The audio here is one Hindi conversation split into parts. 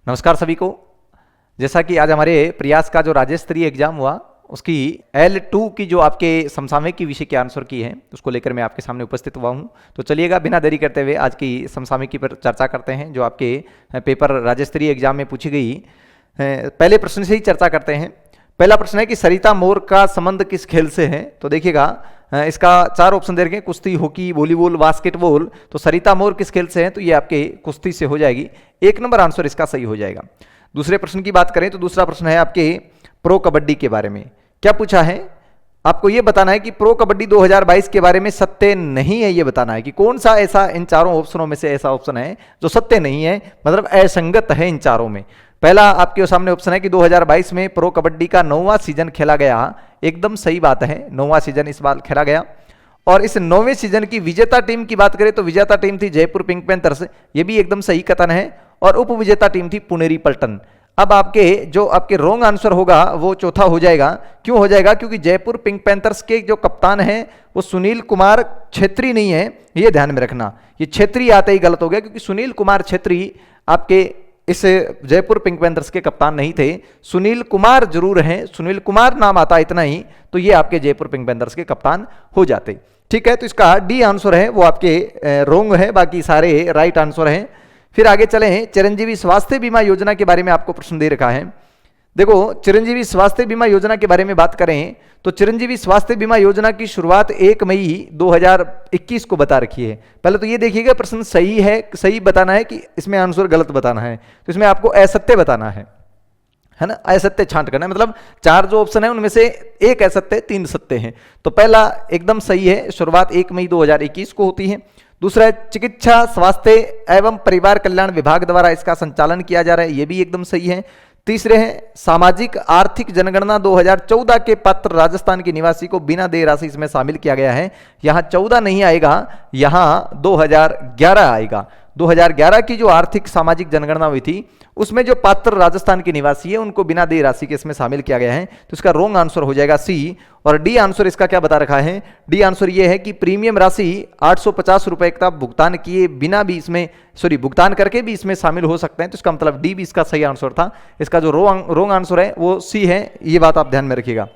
नमस्कार सभी को। जैसा कि आज हमारे प्रयास का जो राज्य स्तरीय एग्जाम हुआ उसकी L2 की जो आपके समसामयिक की विषय के आंसर की है उसको लेकर मैं आपके सामने उपस्थित हुआ हूं। तो चलिएगा बिना देरी करते हुए आज की समसामयिक की पर चर्चा करते हैं जो आपके पेपर राज्य स्तरीय एग्जाम में पूछी गई। पहले प्रश्न से ही चर्चा करते हैं। पहला प्रश्न है कि सरिता मोर का संबंध किस खेल से है। तो देखिएगा इसका 4 ऑप्शन दे रखे हैं, कुश्ती, हॉकी, वॉलीबॉल, बास्केटबॉल। तो सरिता मोर किस खेल से है तो ये आपके कुश्ती से हो जाएगी। 1 नंबर आंसर इसका सही हो जाएगा। दूसरे प्रश्न की बात करें तो दूसरा प्रश्न है आपके प्रो कबड्डी के बारे में। क्या पूछा है, आपको यह बताना है कि प्रो कबड्डी 2022 के बारे में सत्य नहीं है। यह बताना है कि कौन सा ऐसा इन चारों ऑप्शनों में से ऐसा ऑप्शन है जो सत्य नहीं है, मतलब असंगत है इन चारों में। पहला आपके सामने ऑप्शन है कि 2022 में प्रो कबड्डी का 9वां सीजन खेला गया। एकदम सही बात है, 9वां सीजन इस बार खेला गया। और इस 9वें सीजन की विजेता टीम की बात करें तो विजेता टीम थी जयपुर पिंक पैंथर्स, ये भी एकदम सही कथन है। और उप विजेता टीम थी पुनेरी पल्टन। अब आपके रॉन्ग आंसर होगा वो चौथा हो जाएगा। क्यों हो जाएगा? क्योंकि जयपुर पिंक पैंथर्स के जो कप्तान हैं वो सुनील कुमार छेत्री नहीं है, ये ध्यान में रखना। ये छेत्री आते ही गलत हो गया क्योंकि सुनील कुमार छेत्री आपके इस जयपुर पिंक पैंथर्स के कप्तान नहीं थे। सुनील कुमार जरूर हैं, सुनील कुमार नाम आता इतना ही तो ये आपके जयपुर पिंक पैंथर्स के कप्तान हो जाते। ठीक है, तो इसका डी आंसर है वो आपके रॉन्ग है, बाकी सारे राइट आंसर हैं। फिर आगे चले हैं, चिरंजीवी स्वास्थ्य बीमा योजना के बारे में आपको प्रश्न दे रखा है। देखो, चिरंजीवी स्वास्थ्य बीमा योजना के बारे में बात करें तो चिरंजीवी स्वास्थ्य बीमा योजना की शुरुआत 1 मई 2021 को बता रखी है। पहले तो ये देखिएगा प्रश्न सही है, सही बताना है कि इसमें आंसर गलत बताना है। तो इसमें आपको असत्य बताना है ना, असत्य छांट करना है। मतलब 4 जो ऑप्शन है उनमें से 1 असत्य, 3 सत्य हैं। तो पहला एकदम सही है, शुरुआत 1 मई 2021 को होती है। दूसरा है चिकित्सा स्वास्थ्य एवं परिवार कल्याण विभाग द्वारा इसका संचालन किया जा रहा है, ये भी एकदम सही है। तीसरे हैं सामाजिक आर्थिक जनगणना 2014 के पात्र राजस्थान के निवासी को बिना देय राशि इसमें शामिल किया गया है। यहां 14 नहीं आएगा, यहां 2011 आएगा। 2011 की जो आर्थिक सामाजिक जनगणना हुई थी उसमें जो पात्र राजस्थान के निवासी है उनको बिना देय राशि के इसमें शामिल किया गया है। तो इसका रॉन्ग आंसर हो जाएगा सी। और डी आंसर इसका क्या बता रखा है? डी आंसर ये है कि प्रीमियम राशि 850 रुपए का भुगतान किए बिना भी इसमें भुगतान करके भी इसमें शामिल हो सकते हैं। तो इसका मतलब डी भी इसका सही आंसर था। इसका जो रॉन्ग आंसर है वो सी है, ये बात आप ध्यान में रखिएगा।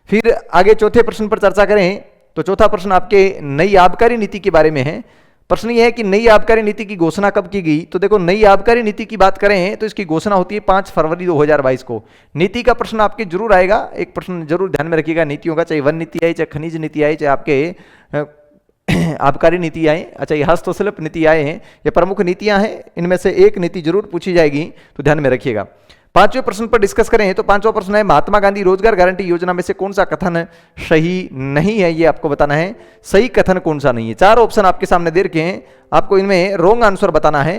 फिर आगे चौथे प्रश्न पर चर्चा करें तो चौथा प्रश्न आपके नई आबकारी नीति के बारे में है। प्रश्न यह है कि नई आबकारी नीति की घोषणा कब की गई। तो देखो, नई आबकारी नीति की बात करें तो इसकी घोषणा होती है 5 फरवरी 2022 को। नीति का प्रश्न आपके जरूर आएगा, एक प्रश्न जरूर ध्यान में रखिएगा नीतियों का, चाहे वन नीति आए, चाहे खनिज नीति आए, चाहे आपके आबकारी नीति आए, अच्छा ये हस्तशिल्प नीति आए हैं, ये प्रमुख नीतियां हैं, इनमें से एक नीति जरूर पूछी जाएगी, तो ध्यान में रखिएगा। 5वें प्रश्न पर डिस्कस करें तो 5वां प्रश्न है महात्मा गांधी रोजगार गारंटी योजना में से कौन सा कथन सही नहीं है, ये आपको बताना है। सही कथन कौन सा नहीं है। 4 ऑप्शन आपके सामने दे रखे हैं, आपको इनमें रॉन्ग आंसर बताना है।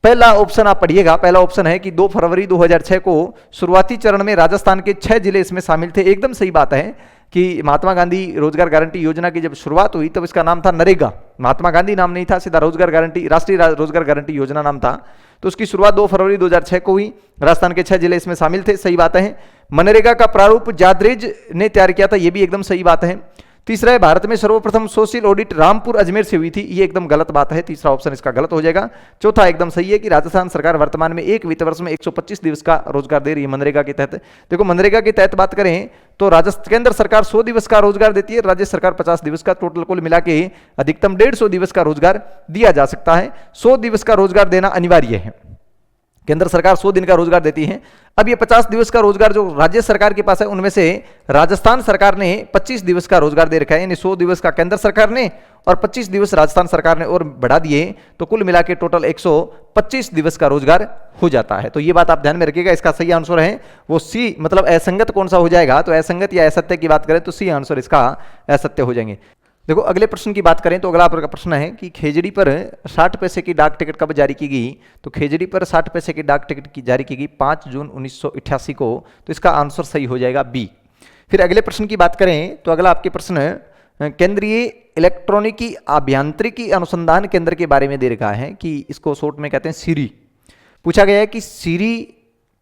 पहला ऑप्शन आप पढ़िएगा, पहला ऑप्शन है कि 2 फरवरी 2006 को शुरुआती चरण में राजस्थान के 6 जिले इसमें शामिल थे। एकदम सही बात है कि महात्मा गांधी रोजगार गारंटी योजना की जब शुरुआत हुई तब इसका नाम था नरेगा। महात्मा गांधी नाम नहीं था, सीधा रोजगार गारंटी, राष्ट्रीय रोजगार गारंटी योजना नाम था। तो उसकी शुरुआत 2 फरवरी 2006 को हुई। राजस्थान के 6 जिले इसमें शामिल थे, सही बात है। मनरेगा का प्रारूप जादरेज ने तैयार किया था, यह भी एकदम सही बात है। तीसरा है भारत में सर्वप्रथम सोशल ऑडिट रामपुर अजमेर से हुई थी, ये एकदम गलत बात है, तीसरा ऑप्शन इसका गलत हो जाएगा। चौथा एकदम सही है कि राजस्थान सरकार वर्तमान में 1 वित्त वर्ष में 125 दिवस का रोजगार दे रही है मनरेगा के तहत। देखो, मनरेगा के तहत बात करें तो केंद्र सरकार 100 दिवस का रोजगार देती है, राज्य सरकार 50 दिवस का, टोटल कुल मिला के अधिकतम 150 दिवस का रोजगार दिया जा सकता है। 100 दिवस का रोजगार देना अनिवार्य है। केंद्र सरकार 100 दिन का रोजगार देती है। अब ये 50 दिवस का रोजगार जो राज्य सरकार के पास है उनमें से राजस्थान सरकार ने 25 दिवस का रोजगार दे रखा है, यानी 100 दिवस का केंद्र सरकार ने और 25 दिवस राजस्थान सरकार ने और बढ़ा दिए, तो कुल मिला के टोटल 125 दिवस का रोजगार हो जाता है। तो ये बात आप ध्यान में रखिएगा। इसका सही आंसर है वो सी, मतलब असंगत कौन सा हो जाएगा। तो असंगत या असत्य की बात करें तो सी आंसर इसका असत्य हो जाएंगे। देखो, अगले प्रश्न की बात करें तो अगला प्रश्न है कि खेजड़ी पर 60 पैसे की डाक टिकट कब जारी की गई। तो खेजड़ी पर 60 पैसे की डाक टिकट की जारी की गई 5 जून 1988 को। तो इसका आंसर सही हो जाएगा बी। फिर अगले प्रश्न की बात करें तो अगला आपके प्रश्न केंद्रीय इलेक्ट्रॉनिकी अभियांत्रिकी अनुसंधान केंद्र के बारे में दे रखा है कि इसको शॉर्ट में कहते हैं सीरी। पूछा गया है कि सीरी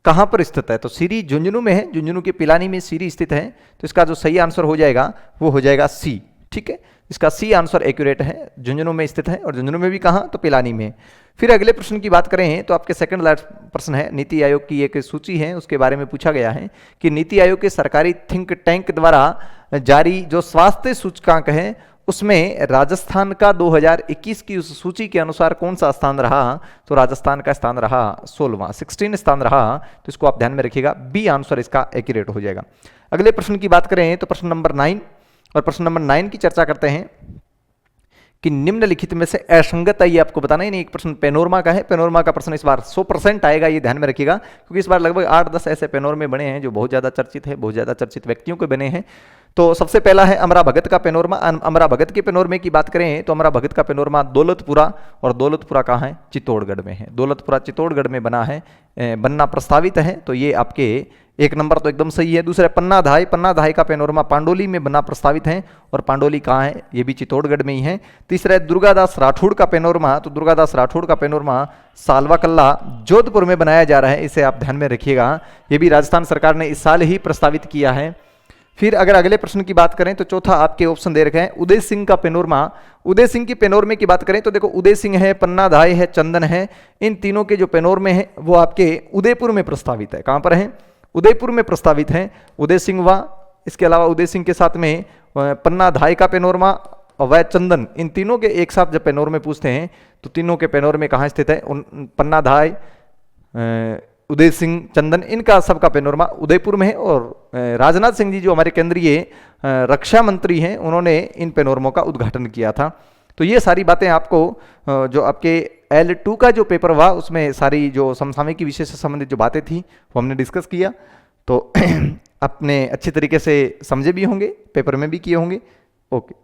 कहां पर स्थित है। तो सीरी झुंझुनू में है, झुंझुनू के पिलानी में सीरी स्थित है। तो इसका जो सही आंसर हो जाएगा वो हो जाएगा सी। ठीक है, इसका सी आंसर एक्यूरेट है, झुंझुनू में स्थित है, और झुंझुनू में भी कहाँ, तो पिलानी में। फिर अगले प्रश्न की बात करें तो आपके सेकंड लास्ट प्रश्न है, नीति आयोग की एक सूची है उसके बारे में पूछा गया है कि नीति आयोग के सरकारी थिंक टैंक द्वारा जारी जो स्वास्थ्य सूचकांक है उसमें राजस्थान का 2021 की उस सूची के अनुसार कौन सा स्थान रहा, तो राजस्थान का स्थान रहा 16 स्थान रहा, तो इसको आप ध्यान में रखिएगा, बी आंसर इसका एक्यूरेट हो जाएगा। अगले प्रश्न की बात करें तो प्रश्न नंबर 9, और प्रश्न नंबर 9 की चर्चा करते हैं कि निम्नलिखित में से असंगत है, ये आपको बताना ही नहीं। एक प्रश्न पेनोरमा का है, पेनोरमा का प्रश्न इस बार 100% आएगा, ये ध्यान में रखिएगा, क्योंकि इस बार लगभग 8-10 ऐसे पेनोरमे बने हैं जो बहुत ज़्यादा चर्चित है, बहुत ज़्यादा चर्चित व्यक्तियों के बने हैं। तो सबसे पहला है अमरा भगत का पेनोरमा। अमरा भगत के पेनोरमे की बात करें तो अमरा भगत का पेनोरमा दौलतपुरा, और दौलतपुरा कहाँ है, चित्तौड़गढ़ में है, दौलतपुरा चित्तौड़गढ़ में बना है, बनना प्रस्तावित है, तो ये आपके एक नंबर तो एकदम सही है। दूसरा पन्ना धाय, पन्ना धाय का पेनोरमा पांडोली में बना प्रस्तावित है, और पांडोली कहाँ है, ये भी चित्तौड़गढ़ में ही है। तीसरा है दुर्गादास राठौड़ का पेनोरमा, तो दुर्गादास राठौड़ का पेनोरमा सालवा कल्ला जोधपुर में बनाया जा रहा है, इसे आप ध्यान में रखिएगा, ये भी राजस्थान सरकार ने इस साल ही प्रस्तावित किया है। फिर अगर अगले प्रश्न की बात करें तो चौथा आपके ऑप्शन दे रखे हैं उदय सिंह का पेनोरमा। उदय सिंह की पेनोरमे की बात करें तो देखो उदय सिंह है, पन्ना धाय है, चंदन है, इन तीनों के जो पेनोरमे हैं वो आपके उदयपुर में प्रस्तावित है। कहाँ पर है, उदयपुर में प्रस्तावित है उदय सिंह व इसके अलावा उदय सिंह के साथ में पन्ना धाय का पेनोरमा व चंदन, इन तीनों के एक साथ जब पेनोरमे पूछते हैं तो तीनों के पेनोरमे कहाँ स्थित है, पन्ना धाय, उदय सिंह, चंदन, इनका सबका पेनोरमा उदयपुर में है। और राजनाथ सिंह जी जो हमारे केंद्रीय रक्षा मंत्री हैं उन्होंने इन पेनोरमों का उद्घाटन किया था। तो ये सारी बातें आपको जो आपके L2 का जो पेपर हुआ उसमें सारी जो समसामयिक विषय से संबंधित जो बातें थी वो हमने डिस्कस किया, तो अपने अच्छी तरीके से समझे भी होंगे, पेपर में भी किए होंगे। ओके।